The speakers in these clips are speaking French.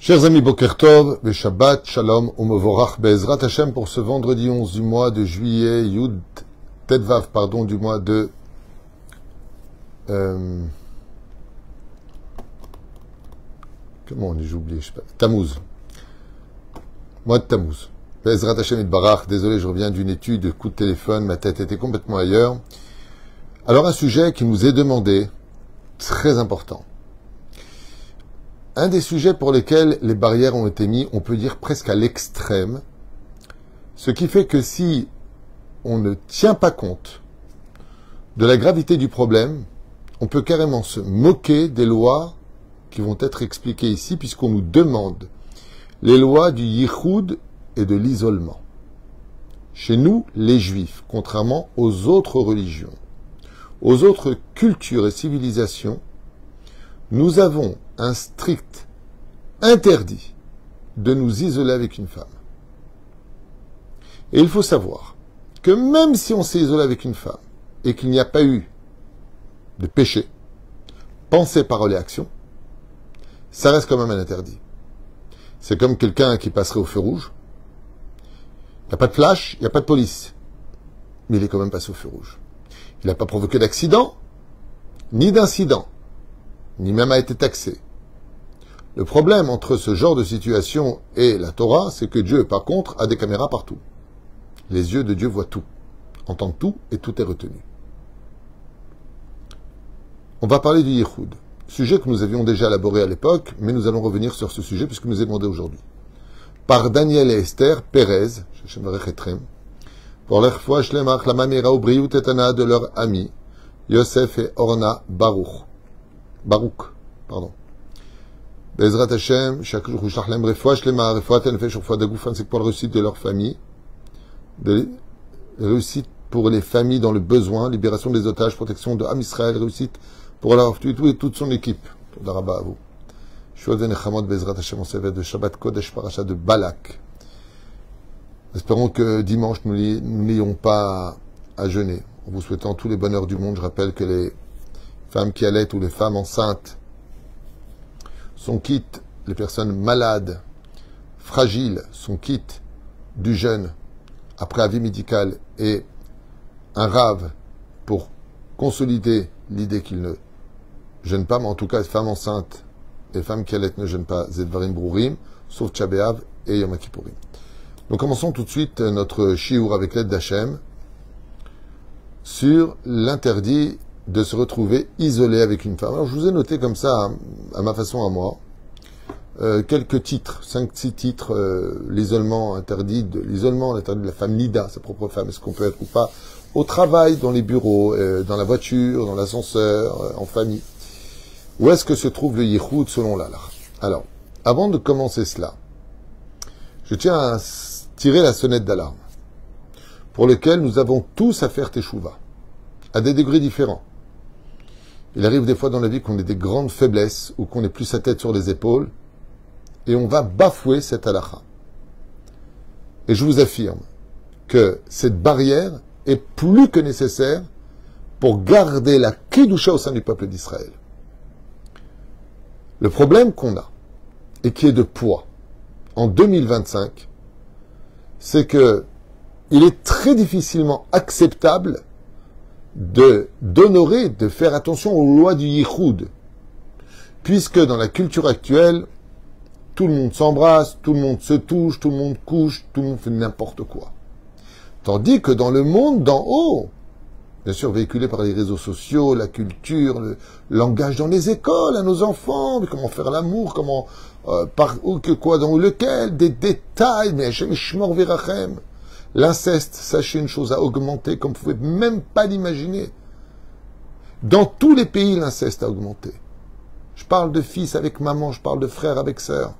Chers amis, Boker Tov, Shabbat, Shalom, Umevorach, Be'ezrat Hashem pour ce vendredi 11 du mois de juillet, Yud Tetvav, du mois de comment on est, j'ai oublié, je sais pas, Tammuz. Mois de Tammuz. Be'ezrat Hashem Itbarach, désolé, je reviens d'une étude, coup de téléphone, ma tête était complètement ailleurs. Alors un sujet qui nous est demandé, très important. Un des sujets pour lesquels les barrières ont été mises, on peut dire presque à l'extrême, ce qui fait que si on ne tient pas compte de la gravité du problème, on peut carrément se moquer des lois qui vont être expliquées ici, puisqu'on nous demande les lois du yichoud et de l'isolement. Chez nous, les juifs, contrairement aux autres religions, aux autres cultures et civilisations, nous avons un strict interdit de nous isoler avec une femme. Et il faut savoir que même si on s'est isolé avec une femme et qu'il n'y a pas eu de péché, pensée, parole et action, ça reste quand même un interdit. C'est comme quelqu'un qui passerait au feu rouge. Il n'y a pas de flash, il n'y a pas de police. Mais il est quand même passé au feu rouge. Il n'a pas provoqué d'accident, ni d'incident, ni même a été taxé. Le problème entre ce genre de situation et la Torah, c'est que Dieu, par contre, a des caméras partout. Les yeux de Dieu voient tout, entendent tout, et tout est retenu. On va parler du yichoud, sujet que nous avions déjà élaboré à l'époque, mais nous allons revenir sur ce sujet puisque nous est demandé aujourd'hui. Par Daniel et Esther Pérez, pour leur foi, Shlemach, la mamira ou Briut etana de leur amis, Yosef et Orna Baruch, Bezrat Hashem, chaque jour, Shalem Refoua, Shlema, Refoua, Tenfesh, Refoua, Dagoufan, c'est pour la réussite de leur famille, de réussite pour les familles dans le besoin, libération des otages, protection de Am Israël, réussite pour la tout et toute son équipe. Todarabah à vous. Shoden Echamot, Bezrat Hashem, on s'éveille de Shabbat Kodesh, Parasha de Balak. Espérons que dimanche, nous n'ayons pas à jeûner. En vous souhaitant tous les bonheurs du monde, je rappelle que les femmes qui allaitent ou les femmes enceintes sont quittes, les personnes malades, fragiles, sont quittes du jeûne après avis médical et un rave pour consolider l'idée qu'ils ne jeûnent pas, mais en tout cas, les femmes enceintes et les femmes qui allaitent ne jeûnent pas, Zedvarim Brourim, sauf Tchabéav et Yom Kippourim. Donc commençons tout de suite notre shiur avec l'aide d'Hachem sur l'interdit de se retrouver isolé avec une femme. Alors je vous ai noté comme ça, à ma façon à moi, quelques titres, 5-6 titres, l'isolement interdit de la femme Nida, sa propre femme, est-ce qu'on peut être ou pas au travail, dans les bureaux, dans la voiture, dans l'ascenseur, en famille. Où est-ce que se trouve le yichoud selon l'Allah? Alors, avant de commencer cela, je tiens à tirer la sonnette d'alarme, pour lequel nous avons tous à faire teshuva, à des degrés différents. Il arrive des fois dans la vie qu'on ait des grandes faiblesses ou qu'on ait plus sa tête sur les épaules et on va bafouer cette halakha. Et je vous affirme que cette barrière est plus que nécessaire pour garder la kedusha au sein du peuple d'Israël. Le problème qu'on a et qui est de poids en 2025, c'est que il est très difficilement acceptable d'honorer, de faire attention aux lois du yichoud. Puisque dans la culture actuelle, tout le monde s'embrasse, tout le monde se touche, tout le monde couche, tout le monde fait n'importe quoi. Tandis que dans le monde d'en haut, bien sûr véhiculé par les réseaux sociaux, la culture, le langage dans les écoles, à nos enfants, mais comment faire l'amour, comment, par où, que quoi, dans lequel, des détails, mais Hashem Shmor Virachem. L'inceste, sachez une chose, a augmenté comme vous ne pouvez même pas l'imaginer. Dans tous les pays, l'inceste a augmenté. Je parle de fils avec maman, je parle de frère avec sœur.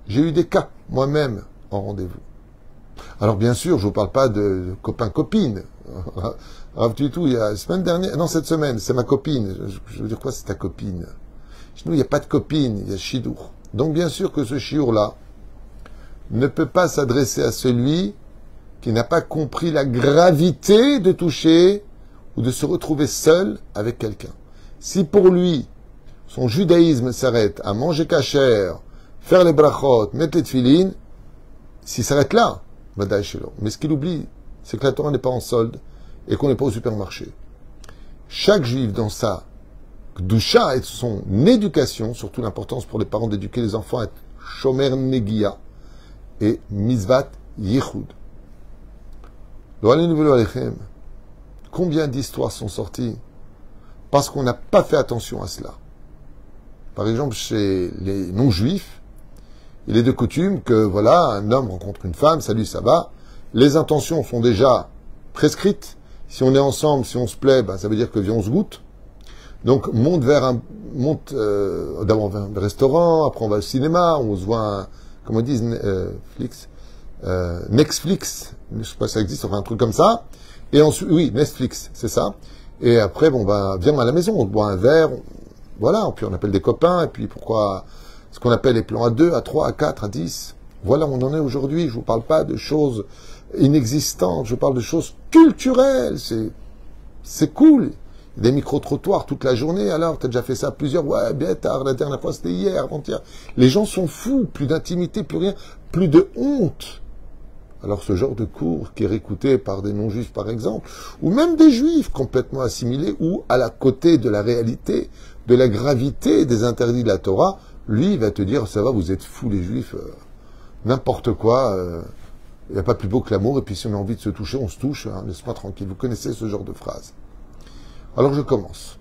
J'ai eu des cas, moi-même, en rendez-vous. Alors bien sûr, je ne vous parle pas de copain-copine. Rav Tuitou, il y a la semaine dernière, non cette semaine, c'est ma copine. Je veux dire quoi, c'est ta copine? Chez nous, il n'y a pas de copine, il y a shidour. Donc bien sûr que ce shiur-là ne peut pas s'adresser à celui qui n'a pas compris la gravité de toucher ou de se retrouver seul avec quelqu'un. Si pour lui, son judaïsme s'arrête à manger cachère, faire les brachot, mettre les tefilines, s'il s'arrête là, Vadaï Shelo. Mais ce qu'il oublie, c'est que la Torah n'est pas en solde et qu'on n'est pas au supermarché. Chaque juif dans sa Kdusha et son éducation, surtout l'importance pour les parents d'éduquer les enfants à être Shomer Negia et Mizvat Yichud. Combien d'histoires sont sorties parce qu'on n'a pas fait attention à cela? Par exemple, chez les non-juifs, il est de coutume que, voilà, un homme rencontre une femme, salut, ça va. Les intentions sont déjà prescrites. Si on est ensemble, si on se plaît, ben, ça veut dire que on se goûte. Donc, d'abord vers un restaurant, après on va au cinéma, on se voit comment ils disent, Netflix, je sais pas si ça existe, enfin un truc comme ça. Et ensuite, oui, Netflix, c'est ça. Et après, bon, ben, viens à la maison, on boit un verre, voilà, puis on appelle des copains, et puis pourquoi, ce qu'on appelle les plans à 2, à 3, à 4, à 10. Voilà où on en est aujourd'hui. Je vous parle pas de choses inexistantes, je parle de choses culturelles. C'est cool. Des micro-trottoirs toute la journée, alors, t'as déjà fait ça plusieurs, ouais, bien tard, la dernière fois c'était hier, avant-hier. Les gens sont fous, plus d'intimité, plus rien, plus de honte. Alors ce genre de cours qui est réécouté par des non-juifs par exemple, ou même des juifs complètement assimilés, ou à la côté de la réalité, de la gravité des interdits de la Torah, lui il va te dire, ça va, vous êtes fous les juifs, n'importe quoi, il n'y a pas plus beau que l'amour, et puis si on a envie de se toucher, on se touche, hein, laisse-moi tranquille. Vous connaissez ce genre de phrase. Alors je commence.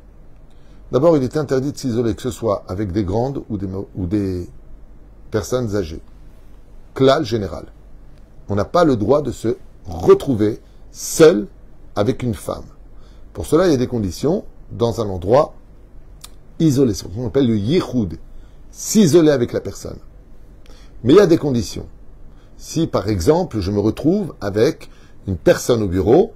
D'abord, il est interdit de s'isoler, que ce soit avec des grandes ou des personnes âgées. Klal général. On n'a pas le droit de se retrouver seul avec une femme. Pour cela, il y a des conditions dans un endroit isolé. C'est ce qu'on appelle le yichud, s'isoler avec la personne. Mais il y a des conditions. Si, par exemple, je me retrouve avec une personne au bureau,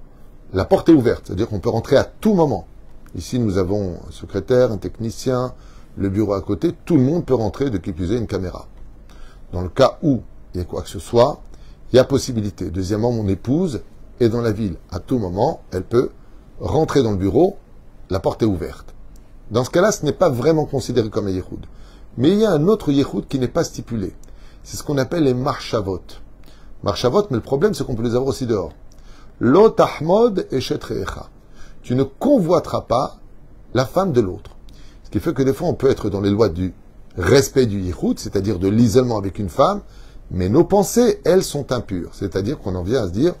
la porte est ouverte, c'est-à-dire qu'on peut rentrer à tout moment. Ici, nous avons un secrétaire, un technicien, le bureau à côté, tout le monde peut rentrer de qui plus est une caméra. Dans le cas où il y a quoi que ce soit, il y a possibilité. Deuxièmement, mon épouse est dans la ville. À tout moment, elle peut rentrer dans le bureau, la porte est ouverte. Dans ce cas-là, ce n'est pas vraiment considéré comme un yichud. Mais il y a un autre yichud qui n'est pas stipulé. C'est ce qu'on appelle les marshavot. Marshavot, mais le problème, c'est qu'on peut les avoir aussi dehors. Lo tahmod eshet re'echa. Tu ne convoiteras pas la femme de l'autre. Ce qui fait que des fois, on peut être dans les lois du respect du yichud, c'est-à-dire de l'isolement avec une femme, mais nos pensées, elles, sont impures. C'est-à-dire qu'on en vient à se dire,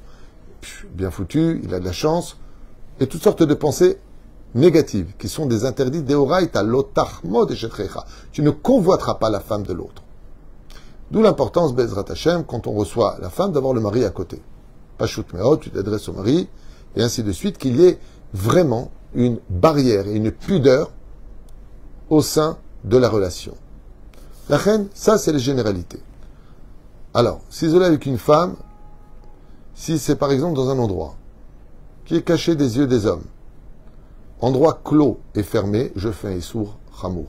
bien foutu, il a de la chance, et toutes sortes de pensées négatives, qui sont des interdits d'Eoraita, l'otachmod et shetrecha. Tu ne convoiteras pas la femme de l'autre. D'où l'importance, Bezrat Hashem, quand on reçoit la femme, d'avoir le mari à côté. Pashut me'od, tu t'adresses au mari, et ainsi de suite, qu'il y ait vraiment une barrière et une pudeur au sein de la relation. La reine, ça, c'est les généralités. Alors, s'isoler avec une femme, si c'est par exemple dans un endroit qui est caché des yeux des hommes, endroit clos et fermé, je fais un issour chamour.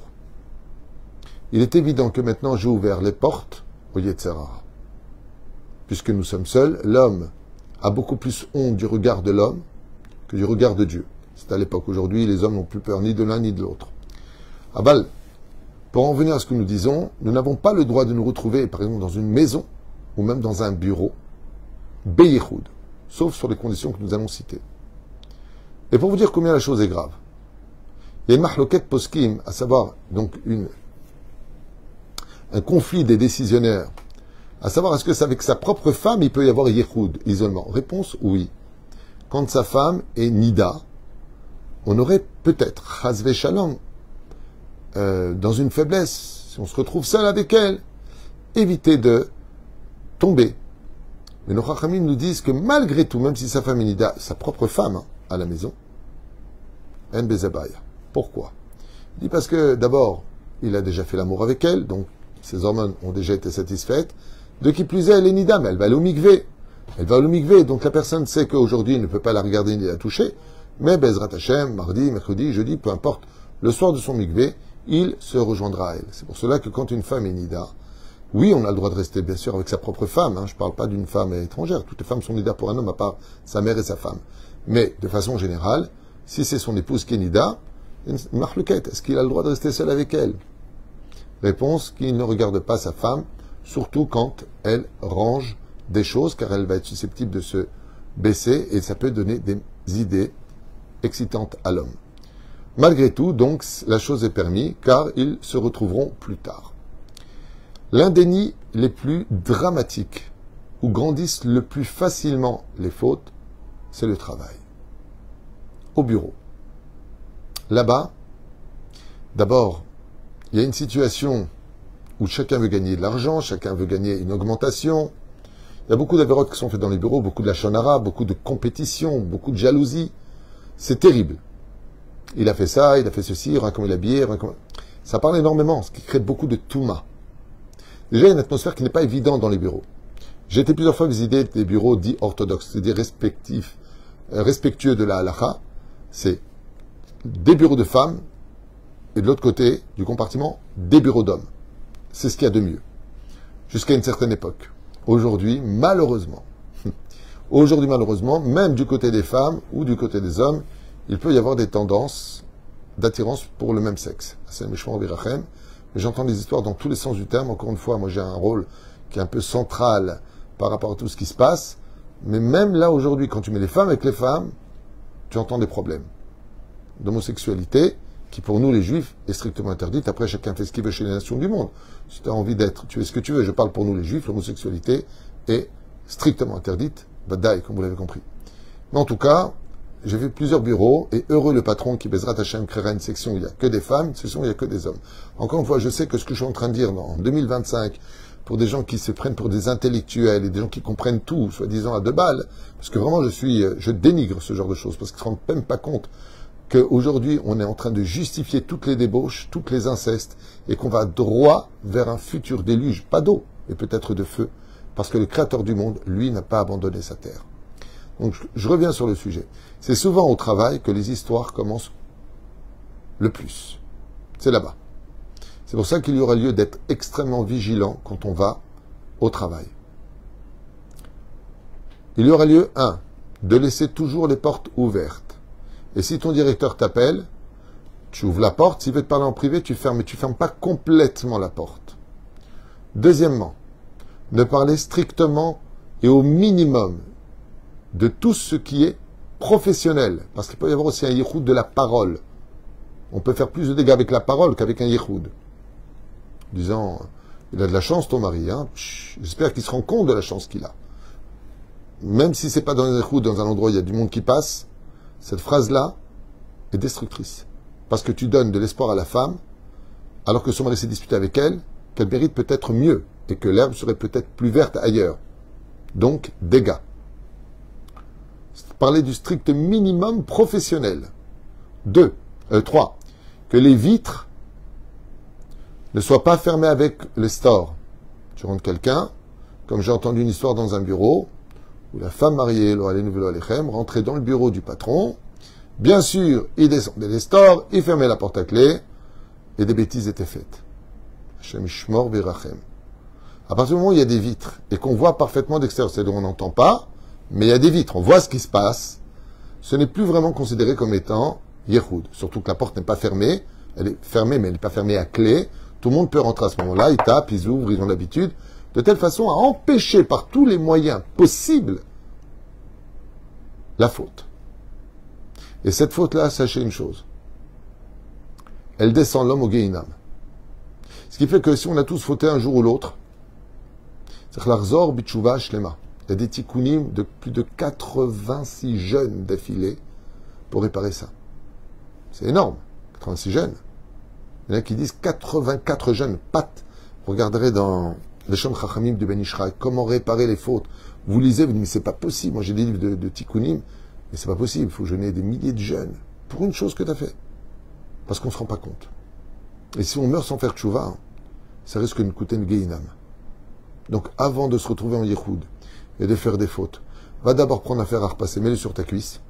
Il est évident que maintenant j'ai ouvert les portes au Yetzirah. Puisque nous sommes seuls, l'homme a beaucoup plus honte du regard de l'homme que du regard de Dieu. C'est à l'époque. Aujourd'hui, les hommes n'ont plus peur ni de l'un ni de l'autre. Abal, pour en venir à ce que nous disons, nous n'avons pas le droit de nous retrouver, par exemple, dans une maison ou même dans un bureau, Beyichoud, sauf sur les conditions que nous allons citer. Et pour vous dire combien la chose est grave, il y a une mahloket poskim, à savoir donc un conflit des décisionnaires, à savoir est-ce que c'est avec sa propre femme il peut y avoir yichoud, isolement. Réponse oui. Quand sa femme est nida, on aurait peut-être chazve shalom dans une faiblesse, si on se retrouve seul avec elle, éviter de tomber. Mais nos chachamim nous disent que malgré tout, même si sa femme est nida, sa propre femme à la maison, en bezabaya. Pourquoi? Il dit parce que d'abord, il a déjà fait l'amour avec elle, donc ses hormones ont déjà été satisfaites. De qui plus est, elle est nida, mais elle va aller au mikvé. Elle va au mikvé, donc la personne sait qu'aujourd'hui, il ne peut pas la regarder ni la toucher, mais Bezrat Hashem, mardi, mercredi, jeudi, peu importe, le soir de son mikvé, il se rejoindra à elle. C'est pour cela que quand une femme est nida, oui, on a le droit de rester, bien sûr, avec sa propre femme. Je ne parle pas d'une femme étrangère. Toutes les femmes sont nida pour un homme, à part sa mère et sa femme. Mais, de façon générale, si c'est son épouse qui est nida, est-ce qu'il a le droit de rester seul avec elle? Réponse, qu'il ne regarde pas sa femme, surtout quand elle range des choses, car elle va être susceptible de se baisser et ça peut donner des idées excitantes à l'homme. Malgré tout, donc, la chose est permise, car ils se retrouveront plus tard. L'un des nids les plus dramatiques, où grandissent le plus facilement les fautes, c'est le travail. Au bureau. Là-bas, d'abord, il y a une situation où chacun veut gagner de l'argent, chacun veut gagner une augmentation. Il y a beaucoup d'avérotes qui sont faites dans les bureaux, beaucoup de lachon hara, beaucoup de compétition, beaucoup de jalousie. C'est terrible. Il a fait ça, il a fait ceci, regarde comment il est habillé. Ça parle énormément, ce qui crée beaucoup de touma. Déjà, il y a une atmosphère qui n'est pas évidente dans les bureaux. J'ai été plusieurs fois visiter des bureaux dits orthodoxes, c'est-à-dire respectueux de la halakha. C'est des bureaux de femmes et de l'autre côté du compartiment, des bureaux d'hommes. C'est ce qu'il y a de mieux. Jusqu'à une certaine époque. Aujourd'hui, malheureusement, même du côté des femmes ou du côté des hommes, il peut y avoir des tendances d'attirance pour le même sexe. C'est méchant, mais j'entends des histoires dans tous les sens du terme. Encore une fois, moi j'ai un rôle qui est un peu central par rapport à tout ce qui se passe. Mais même là, aujourd'hui, quand tu mets les femmes avec les femmes, tu entends des problèmes d'homosexualité qui, pour nous, les juifs, est strictement interdite. Après, chacun fait ce qu'il veut chez les nations du monde. Si tu as envie d'être, tu fais ce que tu veux. Je parle pour nous, les juifs, l'homosexualité est strictement interdite. Badaï, comme vous l'avez compris. Mais en tout cas, j'ai vu plusieurs bureaux, et heureux le patron qui baisera Hachem créera une section où il n'y a que des femmes, une section où il n'y a que des hommes. Encore une fois, je sais que ce que je suis en train de dire en 2025, pour des gens qui se prennent pour des intellectuels et des gens qui comprennent tout, soi-disant à 2 balles, parce que vraiment je dénigre ce genre de choses, parce qu'ils ne se rendent même pas compte qu'aujourd'hui on est en train de justifier toutes les débauches, toutes les incestes, et qu'on va droit vers un futur déluge, pas d'eau, mais peut-être de feu, parce que le Créateur du monde, lui, n'a pas abandonné sa terre. Donc je reviens sur le sujet. C'est souvent au travail que les histoires commencent le plus. C'est là-bas. C'est pour ça qu'il y aura lieu d'être extrêmement vigilant quand on va au travail. Il y aura lieu, 1, de laisser toujours les portes ouvertes. Et si ton directeur t'appelle, tu ouvres la porte. S'il veut te parler en privé, tu fermes, mais tu ne fermes pas complètement la porte. Deuxièmement, ne parler strictement et au minimum de tout ce qui est professionnel. Parce qu'il peut y avoir aussi un yichoud de la parole. On peut faire plus de dégâts avec la parole qu'avec un yichoud. Disant, il a de la chance ton mari, hein. J'espère qu'il se rend compte de la chance qu'il a. Même si c'est pas dans un yichoud, dans un endroit où il y a du monde qui passe, cette phrase-là est destructrice. Parce que tu donnes de l'espoir à la femme, alors que son mari s'est disputé avec elle, qu'elle mérite peut-être mieux, et que l'herbe serait peut-être plus verte ailleurs. Donc, dégâts. Parler du strict minimum professionnel. 3. Que les vitres ne soient pas fermées avec les stores. Tu rentres quelqu'un, comme j'ai entendu une histoire dans un bureau, où la femme mariée, rentrait dans le bureau du patron. Bien sûr, il descendait les stores, il fermait la porte à clé, et des bêtises étaient faites. Hashem Shmor Virachem. À partir du moment où il y a des vitres, et qu'on voit parfaitement d'extérieur, c'est-à-dire on n'entend pas, mais il y a des vitres, on voit ce qui se passe, ce n'est plus vraiment considéré comme étant Yehoud. Surtout que la porte n'est pas fermée, elle est fermée, mais elle n'est pas fermée à clé. Tout le monde peut rentrer à ce moment-là, ils tapent, ils ouvrent, ils ont l'habitude, de telle façon à empêcher par tous les moyens possibles la faute. Et cette faute-là, sachez une chose, elle descend l'homme au Gehinam. Ce qui fait que si on a tous fauté un jour ou l'autre, c'est que l'Arzor Bitshuva Shlema. Il y a des tikkunim de plus de 86 jeunes d'affilée pour réparer ça. C'est énorme. 86 jeunes. Il y en a qui disent 84 jeunes. Pat. Vous regarderez dans les Shom Chachamim de Ben Ishraï, comment réparer les fautes. Vous lisez, vous dites, mais c'est pas possible. Moi, j'ai des livres de tikkunim, mais c'est pas possible. Il faut que je n'ai des milliers de jeunes pour une chose que tu as fait. Parce qu'on ne se rend pas compte. Et si on meurt sans faire tchouva, ça risque de nous coûter une Gehinam. Donc, avant de se retrouver en Yehoud, et de faire des fautes, va d'abord prendre affaire à repasser, mets-le sur ta cuisse,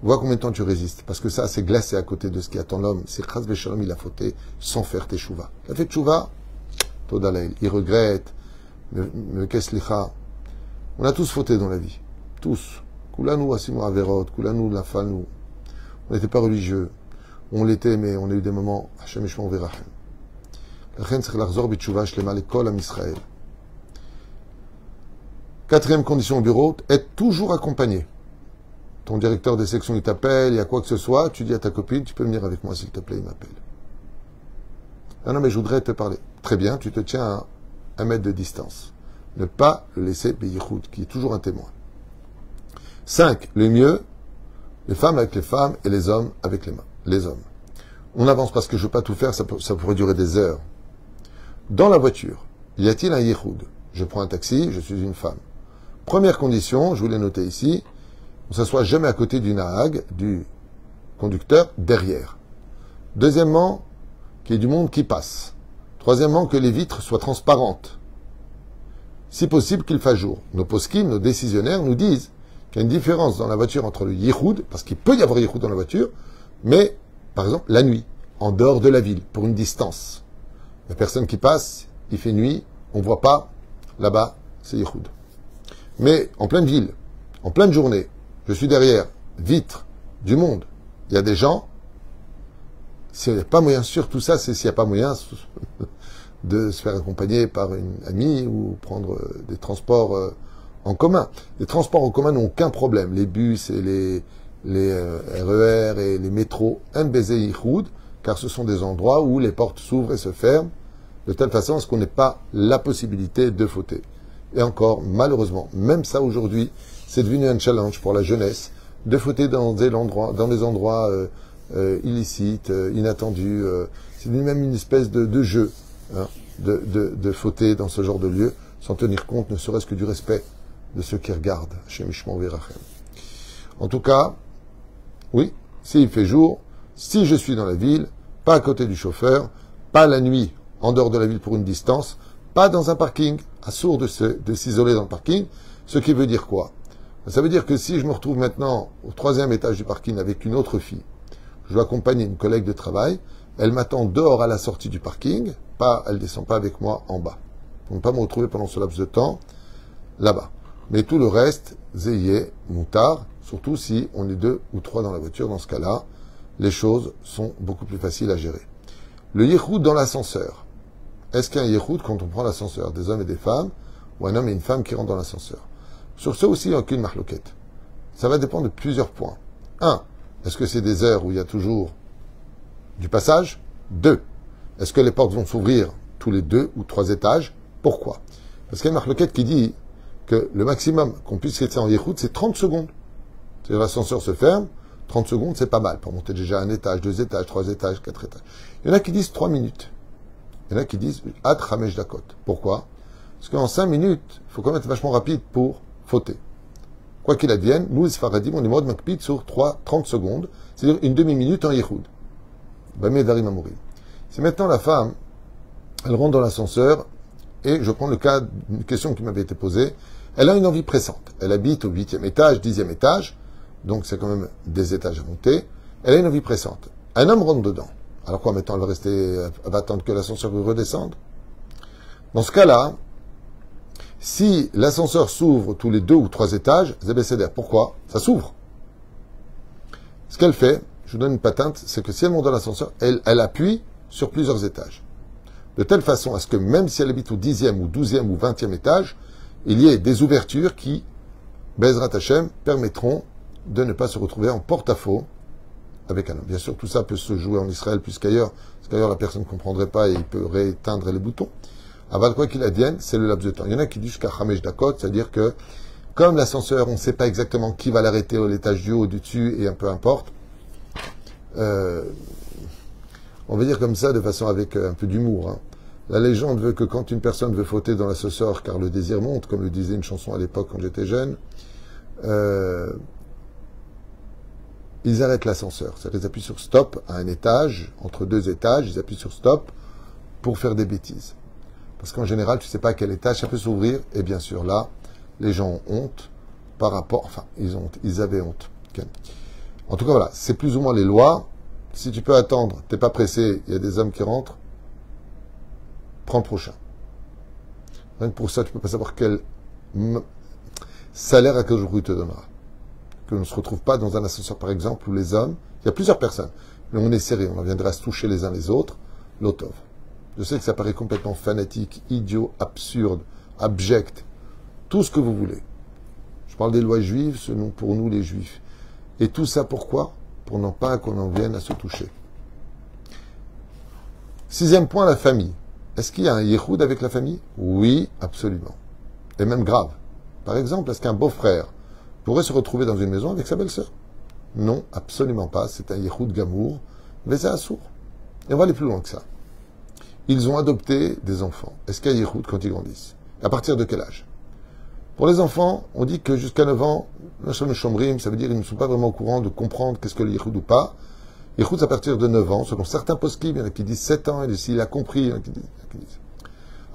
vois combien de temps tu résistes, parce que ça, c'est glacé à côté de ce qui attend l'homme. C'est Chaz Veshalom, il a fauté sans faire teshuva. Il a fait teshuva, Todalaïl, il regrette, me keslicha. On a tous fauté dans la vie, tous. Kulanu asimu averot, kulanu lafanu. On n'était pas religieux, on l'était, mais on a eu des moments, Hashem Yishmor Virachem. Quatrième condition au bureau, être toujours accompagné. Ton directeur de section, il t'appelle, il y a quoi que ce soit, tu dis à ta copine, tu peux venir avec moi s'il te plaît, il m'appelle. Ah non, mais je voudrais te parler. Très bien, tu te tiens à 1 mètre de distance. Ne pas le laisser Beyichoud, qui est toujours un témoin. 5. Le mieux, les femmes avec les femmes et les hommes avec les hommes. On avance parce que je ne veux pas tout faire, ça pourrait durer des heures. Dans la voiture, y a-t-il un Yichoud? Je prends un taxi, je suis une femme. Première condition, je vous l'ai noté ici, on ne s'assoit jamais à côté du nahag, du conducteur, derrière. Deuxièmement, qu'il y ait du monde qui passe. Troisièmement, que les vitres soient transparentes. Si possible, qu'il fasse jour. Nos poskim, nos décisionnaires nous disent qu'il y a une différence dans la voiture entre le yichoud, parce qu'il peut y avoir yichoud dans la voiture, mais, par exemple, la nuit, en dehors de la ville, pour une distance. La personne qui passe, il fait nuit, on ne voit pas, là-bas, c'est yichoud. Mais en pleine ville, en pleine journée, je suis derrière, vitre, du monde, il y a des gens, s'il n'y a pas moyen, sur tout ça, c'est s'il n'y a pas moyen de se faire accompagner par une amie ou prendre des transports en commun. Les transports en commun n'ont aucun problème. Les bus et les RER et les métros, un baiser yichoud, car ce sont des endroits où les portes s'ouvrent et se ferment, de telle façon à ce qu'on n'ait pas la possibilité de fauter. Et encore, malheureusement, même ça aujourd'hui, c'est devenu un challenge pour la jeunesse, de fauter dans des endroits illicites, inattendus. C'est même une espèce de jeu, hein, de fauter dans ce genre de lieu, sans tenir compte ne serait-ce que du respect de ceux qui regardent. En tout cas, oui, s'il fait jour, si je suis dans la ville, pas à côté du chauffeur, pas la nuit, en dehors de la ville pour une distance, pas dans un parking, assourd de s'isoler dans le parking, ce qui veut dire quoi? Ça veut dire que si je me retrouve maintenant au 3e étage du parking avec une autre fille, je dois accompagner une collègue de travail, elle m'attend dehors à la sortie du parking, elle descend pas avec moi en bas. Pour ne pas me retrouver pendant ce laps de temps là-bas. Mais tout le reste, zéyé, moutard, surtout si on est 2 ou 3 dans la voiture, dans ce cas-là, les choses sont beaucoup plus faciles à gérer. Le yichoud dans l'ascenseur. Est-ce qu'il y a un yichoud quand on prend l'ascenseur, des hommes et des femmes, ou un homme et une femme qui rentrent dans l'ascenseur? Sur ce aussi, il n'y a aucune marloquette. Ça va dépendre de plusieurs points. 1. Est-ce que c'est des heures où il y a toujours du passage? 2. Est-ce que les portes vont s'ouvrir tous les 2 ou 3 étages? Pourquoi? Parce qu'il y a une marloquette qui dit que le maximum qu'on puisse rester en yichoud, c'est 30 secondes. C'est-à-dire l'ascenseur se ferme, 30 secondes, c'est pas mal. Pour monter déjà un étage, 2 étages, 3 étages, 4 étages. Il y en a qui disent 3 minutes. Il y en a qui disent Ad Hamesh Dakot. Pourquoi? Parce qu'en 5 minutes, il faut quand même être vachement rapide pour fauter. Quoi qu'il advienne, nous, les Sfaradim, on est mode makpid sur 30 secondes, c'est-à-dire une demi-minute en yichoud. Bamedarim Amourim. C'est maintenant la femme, elle rentre dans l'ascenseur, et je prends le cas d'une question qui m'avait été posée. Elle a une envie pressante. Elle habite au 8e étage, 10e étage, donc c'est quand même des étages à monter. Elle a une envie pressante. Un homme rentre dedans. Alors quoi, maintenant, elle va attendre que l'ascenseur redescende? Dans ce cas-là, si l'ascenseur s'ouvre tous les 2 ou 3 étages, Zébécéder. Pourquoi? Ça s'ouvre. Ce qu'elle fait, je vous donne une patente, c'est que si elle monte dans l'ascenseur, elle appuie sur plusieurs étages. De telle façon à ce que même si elle habite au 10e ou 12e ou 20e étage, il y ait des ouvertures qui, Bezrat Hashem, permettront de ne pas se retrouver en porte-à-faux avec un homme. Bien sûr, tout ça peut se jouer en Israël plus qu'ailleurs, parce qu'ailleurs la personne ne comprendrait pas et il peut rééteindre les boutons. Aval, quoi qu'il advienne, c'est le laps de temps. Il y en a qui disent jusqu'à Hamesh Dakot, c'est-à-dire que, comme l'ascenseur, on ne sait pas exactement qui va l'arrêter à l'étage du haut, du dessus, et un peu importe, on va dire comme ça, de façon avec un peu d'humour. Hein. La légende veut que quand une personne veut fauter dans l'ascenseur, car le désir monte, comme le disait une chanson à l'époque quand j'étais jeune, ils arrêtent l'ascenseur. C'est-à-dire qu'ils appuient sur stop à un étage, entre 2 étages, ils appuient sur stop pour faire des bêtises. Parce qu'en général, tu ne sais pas à quel étage ça peut s'ouvrir, et bien sûr là, les gens ont honte par rapport, enfin, ils avaient honte. Okay. En tout cas, voilà, c'est plus ou moins les lois. Si tu peux attendre, t'es pas pressé, il y a des hommes qui rentrent, prends le prochain. Rien que pour ça, tu peux pas savoir quel salaire à quel jour il te donnera. Que l'on ne se retrouve pas dans un ascenseur, par exemple, où les hommes, il y a plusieurs personnes, mais on est serré, on viendra se toucher les uns les autres, l'otov. Je sais que ça paraît complètement fanatique, idiot, absurde, abject, tout ce que vous voulez. Je parle des lois juives, ce sont pour nous les juifs. Et tout ça pourquoi? Pour non pas qu'on en vienne à se toucher. 6e point, la famille. Est-ce qu'il y a un yichoud avec la famille? Oui, absolument. Et même grave. Par exemple, est-ce qu'un beau-frère pourrait se retrouver dans une maison avec sa belle-sœur? Non, absolument pas. C'est un yichoud gamour, mais c'est assourd. Et on va aller plus loin que ça. Ils ont adopté des enfants. Est-ce qu'il y a yichoud quand ils grandissent? À partir de quel âge? Pour les enfants, on dit que jusqu'à 9 ans, ça veut dire qu'ils ne sont pas vraiment au courant de comprendre qu'est-ce que le yichoud ou pas. Yichoud, c'est à partir de 9 ans, selon certains poskim, il y en a qui disent 7 ans, et s'il a compris, il y en a qui disent.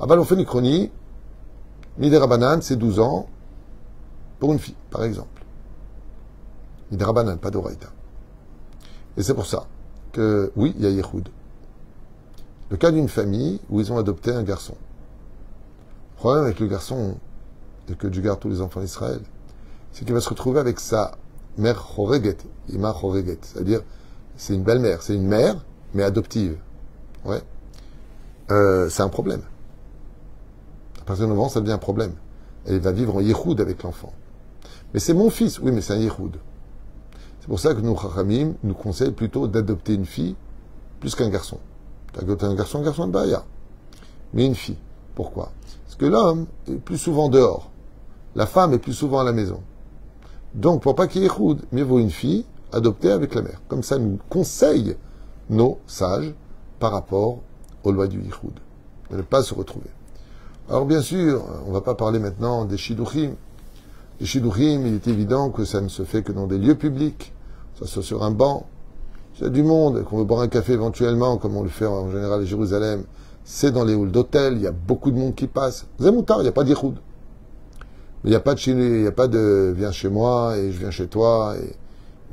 Abal Ofen Ikroni, Midera Banan, c'est 12 ans, pour une fille, par exemple. Midera Banan, pas d'Oraïta. Et c'est pour ça que, oui, il y a yichoud. Le cas d'une famille où ils ont adopté un garçon. Le problème avec le garçon, et que Dieu garde tous les enfants d'Israël, c'est qu'il va se retrouver avec sa mère Choreget, Ima Choreget, c'est-à-dire, c'est une belle-mère, c'est une mère, mais adoptive. Ouais. C'est un problème. À partir de 9 ans, ça devient un problème. Elle va vivre en yichoud avec l'enfant. Mais c'est mon fils, oui, mais c'est un yichoud. C'est pour ça que nous, Chachamim, nous conseillent plutôt d'adopter une fille plus qu'un garçon. Tu as adopté un garçon de Bahia. Mais une fille. Pourquoi? Parce que l'homme est plus souvent dehors. La femme est plus souvent à la maison. Donc, pour pas qu'il y ait yichoud, mieux vaut une fille adoptée avec la mère. Comme ça, nous conseillent nos sages par rapport aux lois du yichoud. De ne pas se retrouver. Alors, bien sûr, on ne va pas parler maintenant des shidduchim. Les shidduchim, il est évident que ça ne se fait que dans des lieux publics. Ça se fait sur un banc. S'il y a du monde, qu'on veut boire un café éventuellement, comme on le fait en général à Jérusalem, c'est dans les halls d'hôtel, il y a beaucoup de monde qui passe. Zemoutar, il n'y a pas d'yichoud. Mais il n'y a pas de viens chez moi et je viens chez toi et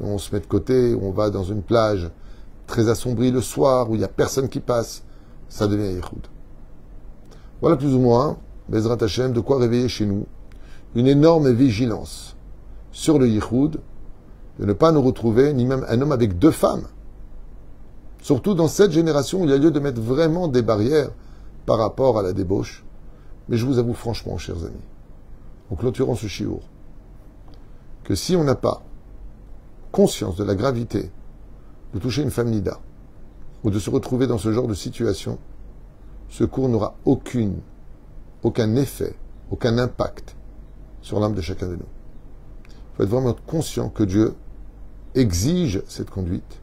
on se met de côté, on va dans une plage très assombrie le soir où il n'y a personne qui passe. Ça devient yichoud. Voilà plus ou moins, Bezrat Hashem, de quoi réveiller chez nous une énorme vigilance sur le yichoud, de ne pas nous retrouver, ni même un homme avec 2 femmes. Surtout dans cette génération où il y a lieu de mettre vraiment des barrières par rapport à la débauche. Mais je vous avoue franchement, chers amis, en clôturant ce shiur, que si on n'a pas conscience de la gravité de toucher une femme nida, ou de se retrouver dans ce genre de situation, ce cours n'aura aucun effet, aucun impact sur l'âme de chacun de nous. Il faut être vraiment conscient que Dieu exige cette conduite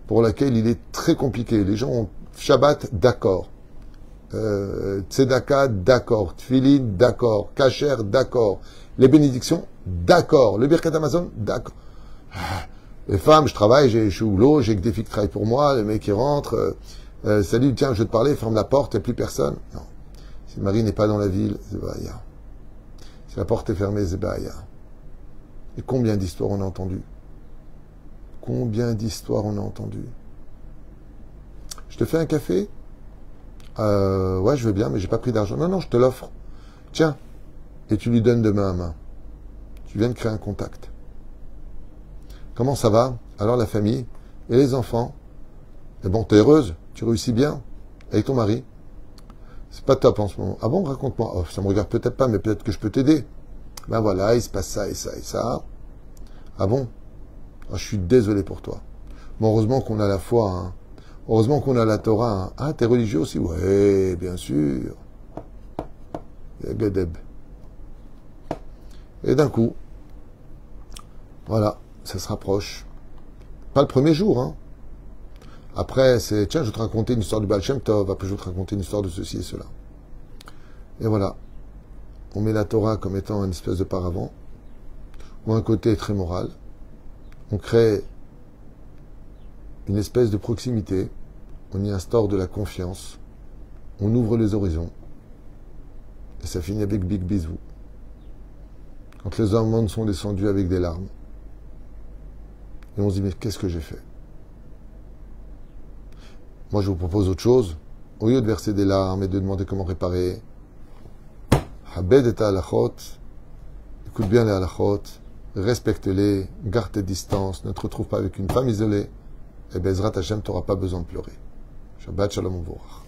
pour laquelle il est très compliqué. Les gens ont Shabbat, d'accord. Tzedaka, d'accord. Tfilin, d'accord. Kacher, d'accord. Les bénédictions, d'accord. Le Birkat Amazon, d'accord. Les femmes, je travaille, je suis au boulot, j'ai que des filles qui travaillent pour moi, le mec qui rentre, salut, tiens, je veux te parler, ferme la porte, il n'y a plus personne. Non. Si Marie n'est pas dans la ville, c'est Bahia. Si la porte est fermée, c'est Bahia. Et combien d'histoires on a entendues? Combien d'histoires on a entendues? Je te fais un café? Ouais, je veux bien, mais j'ai pas pris d'argent. Non, je te l'offre. Tiens. Et tu lui donnes de main à main. Tu viens de créer un contact. Comment ça va? Alors la famille et les enfants? Eh bon, t'es heureuse? Tu réussis bien? Avec ton mari? C'est pas top en ce moment. Ah bon, raconte-moi. Oh, ça me regarde peut-être pas, mais peut-être que je peux t'aider. Ben voilà, il se passe ça et ça et ça. Ah bon? Ah, je suis désolé pour toi. Bon, heureusement qu'on a la foi, hein. Heureusement qu'on a la Torah, hein. Ah, t'es religieux aussi? Ouais, bien sûr. Et d'un coup, voilà, ça se rapproche. Pas le premier jour, hein. Après, c'est, tiens, je vais te raconter une histoire du Baal Shem Tov, après je vais te raconter une histoire de ceci et cela. Et voilà. On met la Torah comme étant une espèce de paravent, ou un côté très moral. On crée une espèce de proximité, on y instaure de la confiance, on ouvre les horizons, et ça finit avec big bisous. Quand les hormones sont descendues avec des larmes, et on se dit, mais qu'est-ce que j'ai fait? Moi, je vous propose autre chose. Au lieu de verser des larmes et de demander comment réparer, habed et halachot, écoute bien les halachot, respecte-les, garde tes distances, ne te retrouve pas avec une femme isolée, et Bezrat Hashem, tu n'auras pas besoin de pleurer. Shabbat Shalom Uvorach.